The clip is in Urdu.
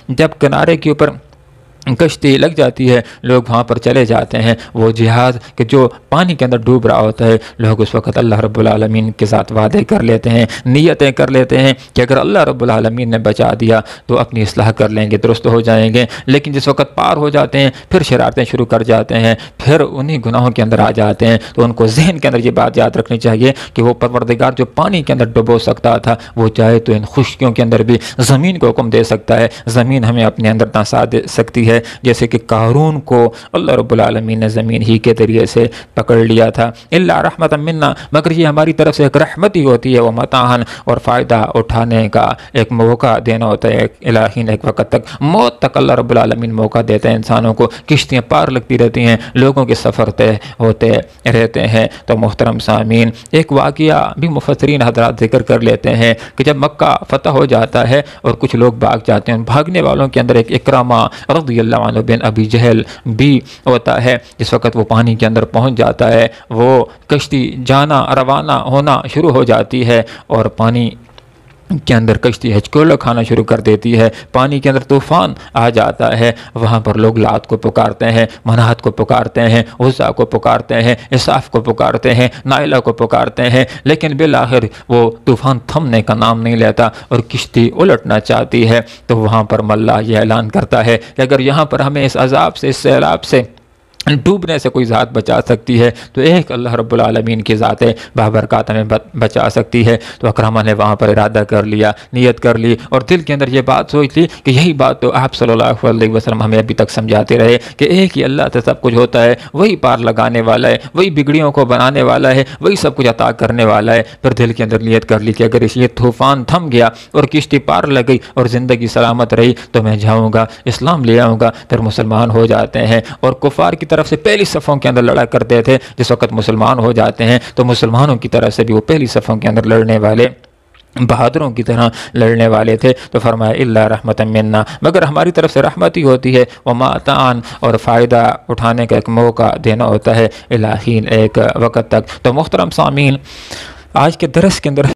جب کنارے کے اوپر کشتی لگ جاتی ہے لوگ وہاں پر چلے جاتے ہیں، وہ جہاز کہ جو پانی کے اندر ڈوب رہا ہوتا ہے، لوگ اس وقت اللہ رب العالمین کے ساتھ وعدے کر لیتے ہیں، نیتیں کر لیتے ہیں کہ اگر اللہ رب العالمین نے بچا دیا تو اپنی اصلاح کر لیں گے، درست ہو جائیں گے۔ لیکن جس وقت پار ہو جاتے ہیں پھر شرارتیں شروع کر جاتے ہیں، پھر انہی گناہوں کے اندر آ جاتے ہیں، تو ان کو ذہن کے اندر یہ بات یاد رکھنی چاہیے کہ وہ پروردگار جو پانی کے اندر ڈبو سکتا تھا، وہ چاہے تو ان خشکیوں کے اندر بھی زمین کو حکم دے سکتا ہے، زمین ہمیں اپنے اندر نسا دے سکتی ہے، جیسے کہ قارون کو اللہ رب العالمین نے زمین ہی کے ذریعے سے پکڑ لیا تھا۔ الا رحمتا منا، مگر یہ ہماری طرف سے ایک رحمت ہی ہوتی ہے، وہ متاعن، اور فائدہ اٹھانے کا ایک موقع دینا ہوتا ہے، الہین ایک وقت تک، موت تک اللہ رب العالمین موقع دیتے ہیں انسانوں کو، کشتیاں پار لگتی رہتی ہیں، لوگوں کے سفر طے ہوتے رہتے ہیں۔ تو محترم سامعین، ایک واقعہ بھی مفسرین حضرات ذکر کر لیتے ہیں کہ جب مکہ فتح ہو جاتا ہے اور کچھ لوگ بھاگ جاتے ہیں، بھاگنے والوں کے اندر ایک اکرامہ رضی اللہ عنہ بن ابی جہل بھی ہوتا ہے۔ جس وقت وہ پانی کے اندر پہنچ جاتا ہے، وہ کشتی جانا روانہ ہونا شروع ہو جاتی ہے اور پانی کے اندر کشتی ہچکولہ کھانا شروع کر دیتی ہے، پانی کے اندر طوفان آ جاتا ہے۔ وہاں پر لوگ لات کو پکارتے ہیں، منات کو پکارتے ہیں، عزا کو پکارتے ہیں، اساف کو پکارتے ہیں، نائلہ کو پکارتے ہیں، لیکن بالآخر وہ طوفان تھمنے کا نام نہیں لیتا اور کشتی الٹنا چاہتی ہے۔ تو وہاں پر اللہ یہ اعلان کرتا ہے کہ اگر یہاں پر ہمیں اس عذاب سے، اس سیلاب سے، ڈوبنے سے کوئی ذات بچا سکتی ہے تو ایک اللہ رب العالمین کی ذات بابرکات ہمیں بچا سکتی ہے۔ تو اکرمہ نے وہاں پر ارادہ کر لیا، نیت کر لی اور دل کے اندر یہ بات سوچ لی کہ یہی بات تو آپ صلی اللہ علیہ وسلم ہمیں ابھی تک سمجھاتے رہے کہ ایک ہی اللہ سے سب کچھ ہوتا ہے، وہی پار لگانے والا ہے، وہی بگڑیوں کو بنانے والا ہے، وہی سب کچھ عطا کرنے والا ہے۔ پھر دل کے اندر نیت کر لی کہ اگر یہ طوفان تھم گیا اور کشتی پار لگ گئی اور زندگی سلامت رہی تو میں جاؤں گا، اسلام لے آؤں گا۔ پھر مسلمان ہو جاتے ہیں اور کفار کی طرف سے پہلی صفوں کے اندر لڑا کرتے تھے، جس وقت مسلمان ہو جاتے ہیں تو مسلمانوں کی طرف سے بھی وہ پہلی صفوں کے اندر لڑنے والے بہادروں کی طرح لڑنے والے تھے۔ تو فرمایا الا رحمتا منا، مگر ہماری طرف سے رحمت ہی ہوتی ہے، وماتعن، اور فائدہ اٹھانے کا ایک موقع دینا ہوتا ہے، الہین ایک وقت تک۔ تو محترم سامعین، آج کے درس کے اندر